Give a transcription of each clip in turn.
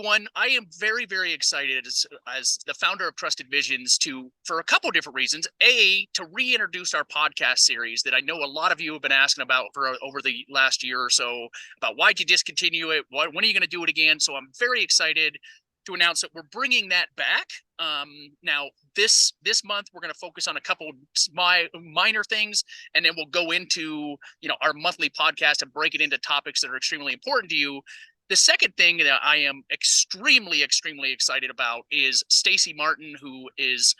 everyone. I am very, very excited as the founder of Trusted Visions for a couple of different reasons. A, to reintroduce our podcast series that I know a lot of you have been asking about for over the last year or so, about why'd you discontinue it? When are you going to do it again? So I'm very excited to announce that we're bringing that back. Now, this month, we're going to focus on a couple minor things, and then we'll go into our monthly podcast and break it into topics that are extremely important to you. The second thing that I am extremely, extremely excited about is Stacey Martin, who is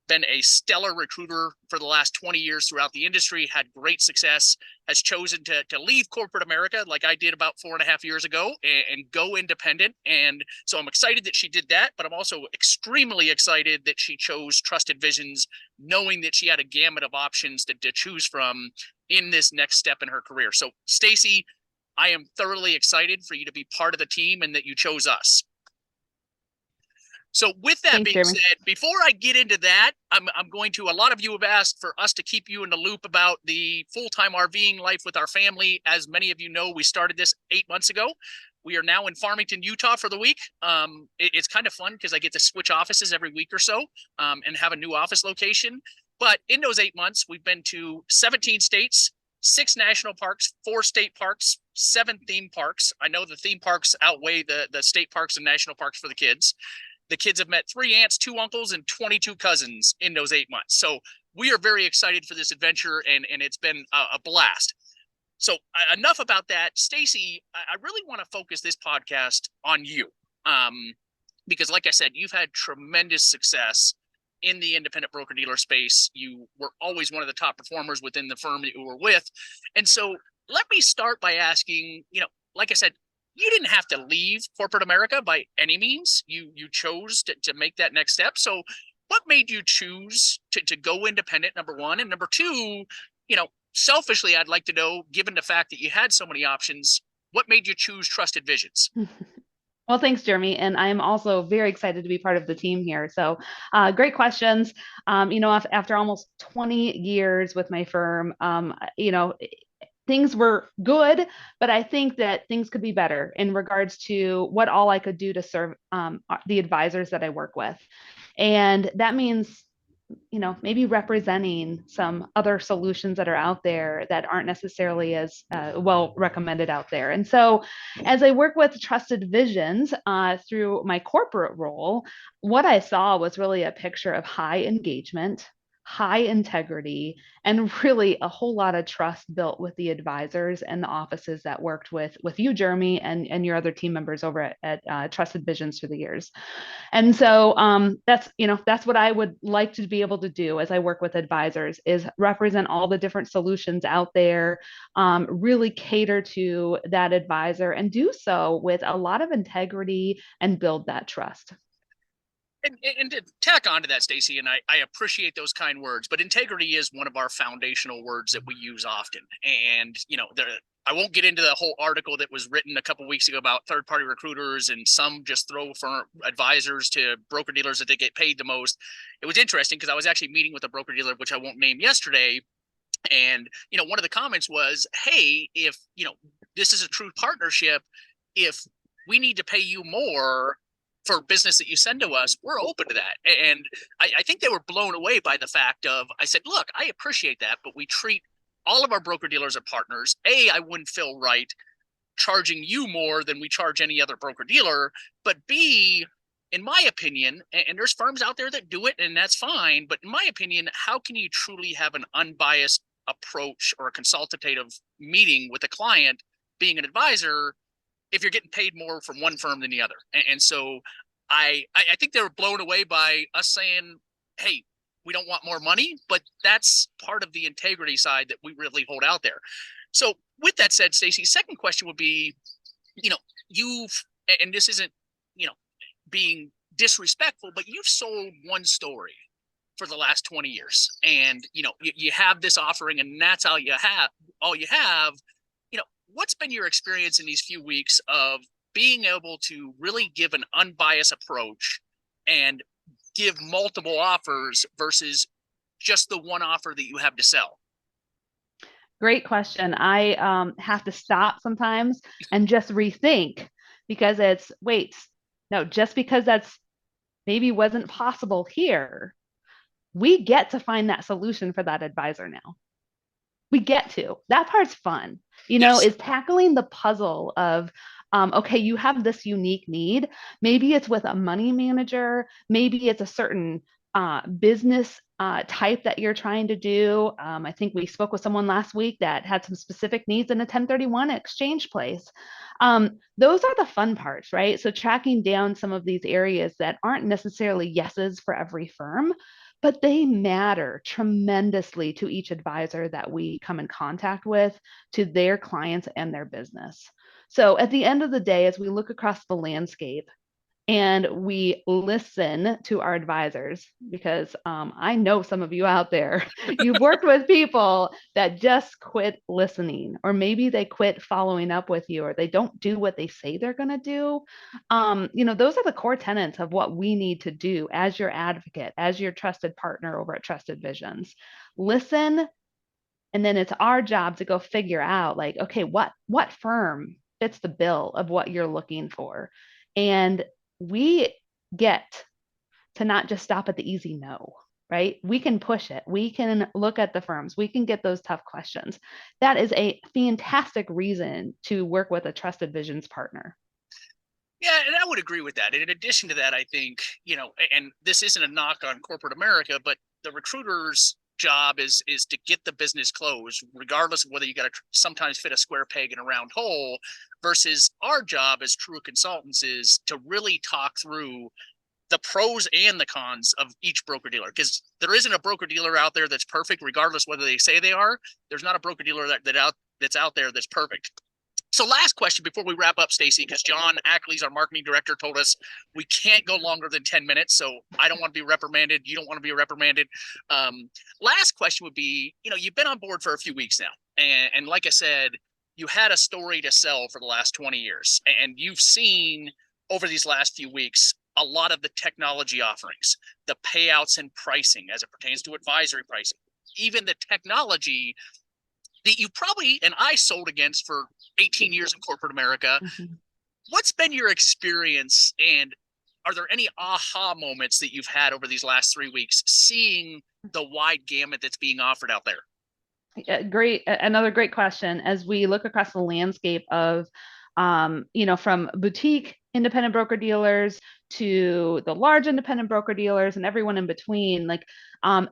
been a stellar recruiter for the last 20 years throughout the industry, had great success, has chosen to leave corporate America like I did about 4.5 years ago and go independent. And so I'm excited that she did that, but I'm also extremely excited that she chose Trusted Visions, knowing that she had a gamut of options to choose from in this next step in her career. So Stacey, I am thoroughly excited for you to be part of the team and that you chose us. So with that being said, before I get into that, I'm going to, a lot of you have asked for us to keep you in the loop about the full-time RVing life with our family. As many of you know, we started this 8 months ago. We are now in Farmington, Utah for the week. It's kind of fun because I get to switch offices every week or so and have a new office location. But in those 8 months, we've been to 17 states, 6 national parks, 4 state parks, 7 theme parks. I know the theme parks outweigh the state parks and national parks for the kids. The kids have met 3 aunts, 2 uncles, and 22 cousins in those 8 months. So we are very excited for this adventure, and it's been a blast. So enough about that. Stacey, I really want to focus this podcast on you because, like I said, you've had tremendous success in the independent broker-dealer space. You were always one of the top performers within the firm that you were with. And so let me start by asking, like I said, you didn't have to leave corporate America by any means. You chose to make that next step. So what made you choose to go independent, number one? And number two, selfishly, I'd like to know, given the fact that you had so many options, what made you choose Trusted Visions? Well, thanks, Jeremy. And I'm also very excited to be part of the team here. So great questions. After almost 20 years with my firm, things were good, but I think that things could be better in regards to what all I could do to serve the advisors that I work with. And that means, maybe representing some other solutions that are out there that aren't necessarily as well recommended out there. And so as I work with Trusted Visions through my corporate role, what I saw was really a picture of high engagement, high integrity, and really a whole lot of trust built with the advisors and the offices that worked with you, Jeremy, and your other team members over at Trusted Visions through the years. And so that's what I would like to be able to do as I work with advisors, is represent all the different solutions out there, really cater to that advisor, and do so with a lot of integrity and build that trust. And to tack onto that, Stacey, and I appreciate those kind words, but integrity is one of our foundational words that we use often. And, I won't get into the whole article that was written a couple of weeks ago about third-party recruiters, and some just throw for advisors to broker-dealers that they get paid the most. It was interesting because I was actually meeting with a broker-dealer, which I won't name, yesterday. And, one of the comments was, hey, if, this is a true partnership, if we need to pay you more for business that you send to us, we're open to that. And I think they were blown away by the fact of, I said, look, I appreciate that, but we treat all of our broker dealers as partners. I wouldn't feel right charging you more than we charge any other broker dealer. But B, in my opinion, and there's firms out there that do it, and that's fine, but in my opinion, how can you truly have an unbiased approach or a consultative meeting with a client being an advisor if you're getting paid more from one firm than the other? And so I think they were blown away by us saying, hey, we don't want more money, but that's part of the integrity side that we really hold out there. So with that said, Stacey, second question would be, you've, and this isn't, being disrespectful, but you've sold one story for the last 20 years. And, you have this offering, and that's all you have. What's been your experience in these few weeks of being able to really give an unbiased approach and give multiple offers versus just the one offer that you have to sell? Great question. I have to stop sometimes and just rethink, because wait, No, just because that's maybe wasn't possible here, we get to find that solution for that advisor now. We get to. That part's fun, Yes. is tackling the puzzle of, okay, you have this unique need. Maybe it's with a money manager, maybe it's a certain business type that you're trying to do. I think we spoke with someone last week that had some specific needs in a 1031 exchange place. Those are the fun parts, right? So tracking down some of these areas that aren't necessarily yeses for every firm, but they matter tremendously to each advisor that we come in contact with, to their clients and their business. So at the end of the day, as we look across the landscape, and we listen to our advisors, because I know some of you out there, you've worked with people that just quit listening, or maybe they quit following up with you, or they don't do what they say they're going to do. Those are the core tenets of what we need to do as your advocate, as your trusted partner over at Trusted Visions. Listen, and then it's our job to go figure out, like, okay, what firm fits the bill of what you're looking for. And we get to not just stop at the easy no, right? We can push it. We can look at the firms. We can get those tough questions. That is a fantastic reason to work with a Trusted Visions partner. Yeah, and I would agree with that. And in addition to that, I think, and this isn't a knock on corporate America, but the recruiter's job is to get the business closed, regardless of whether you got to sometimes fit a square peg in a round hole, versus our job as true consultants is to really talk through the pros and the cons of each broker dealer, because there isn't a broker dealer out there that's perfect, regardless whether they say they are. There's not a broker dealer that's out there that's perfect. So last question before we wrap up, Stacey, because John Ackley's our marketing director, told us we can't go longer than 10 minutes. So I don't want to be reprimanded. You don't want to be reprimanded. Last question would be, you've been on board for a few weeks now. And like I said, you had a story to sell for the last 20 years. And you've seen over these last few weeks a lot of the technology offerings, the payouts and pricing as it pertains to advisory pricing, even the technology that you probably and I sold against for 18 years in corporate America. Mm-hmm. What's been your experience, and are there any aha moments that you've had over these last 3 weeks seeing the wide gamut that's being offered out there? Great. Another great question. As we look across the landscape of, from boutique independent broker dealers to the large independent broker dealers and everyone in between, like,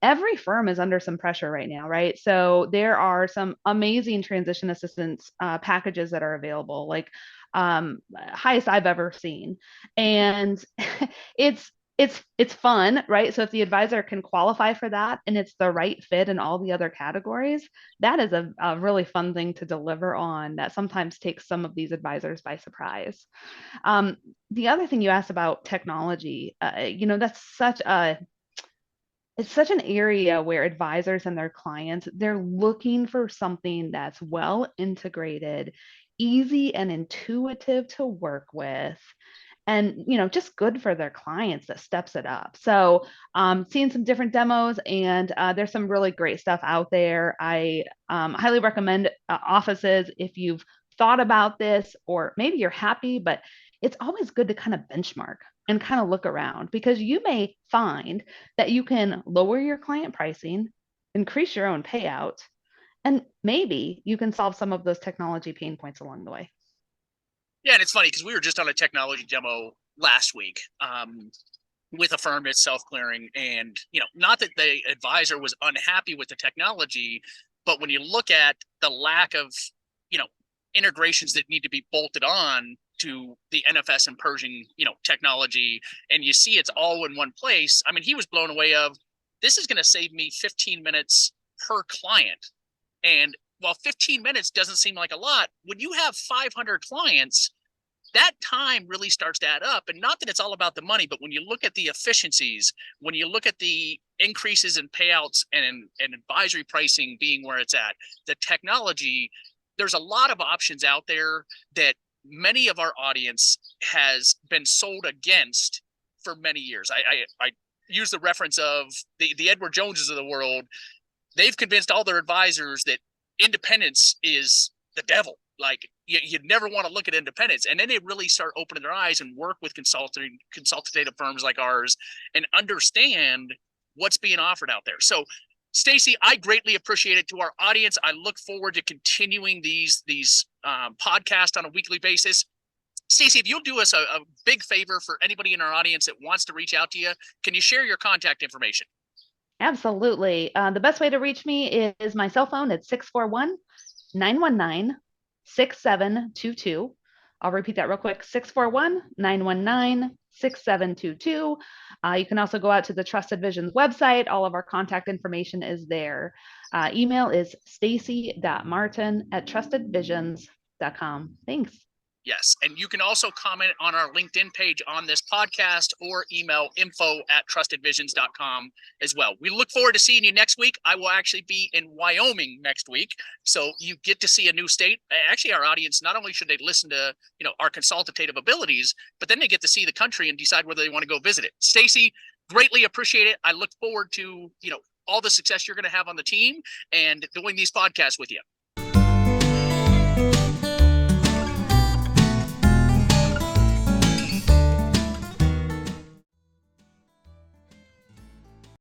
every firm is under some pressure right now, right? So there are some amazing transition assistance packages that are available, like highest I've ever seen. And it's it's fun, right? So if the advisor can qualify for that and it's the right fit in all the other categories, that is a really fun thing to deliver on that sometimes takes some of these advisors by surprise. The other thing you asked about technology, that's it's such an area where advisors and their clients, they're looking for something that's well integrated, easy and intuitive to work with, and just good for their clients that steps it up. So seeing some different demos, and there's some really great stuff out there. I highly recommend offices if you've thought about this, or maybe you're happy, but it's always good to kind of benchmark and kind of look around, because you may find that you can lower your client pricing, increase your own payout, and maybe you can solve some of those technology pain points along the way. Yeah, and it's funny because we were just on a technology demo last week with a firm that's self-clearing, and not that the advisor was unhappy with the technology, but when you look at the lack of you know integrations that need to be bolted on to the NFS and Pershing technology, and you see it's all in one place. I mean, he was blown away of, this is going to save me 15 minutes per client. And while 15 minutes doesn't seem like a lot, when you have 500 clients, that time really starts to add up. And not that it's all about the money, but when you look at the efficiencies, when you look at the increases in payouts and advisory pricing being where it's at, the technology, there's a lot of options out there that many of our audience has been sold against for many years. I use the reference of the Edward Joneses of the world. They've convinced all their advisors that independence is the devil. like you'd never want to look at independents. And then they really start opening their eyes and work with consultative firms like ours and understand what's being offered out there. So Stacey, I greatly appreciate it. To our audience, I look forward to continuing these podcasts on a weekly basis. Stacey, if you'll do us a big favor for anybody in our audience that wants to reach out to you, can you share your contact information? Absolutely. The best way to reach me is my cell phone. It's 641-919-6722. I'll repeat that real quick, 641-919-6722. You can also go out to the Trusted Visions website. All of our contact information is there. Email is stacy.martin@trustedvisions.com. Thanks. Yes. And you can also comment on our LinkedIn page on this podcast or email info@trustedvisions.com as well. We look forward to seeing you next week. I will actually be in Wyoming next week. So you get to see a new state. Actually, our audience, not only should they listen to, our consultative abilities, but then they get to see the country and decide whether they want to go visit it. Stacey, greatly appreciate it. I look forward to, all the success you're going to have on the team and doing these podcasts with you.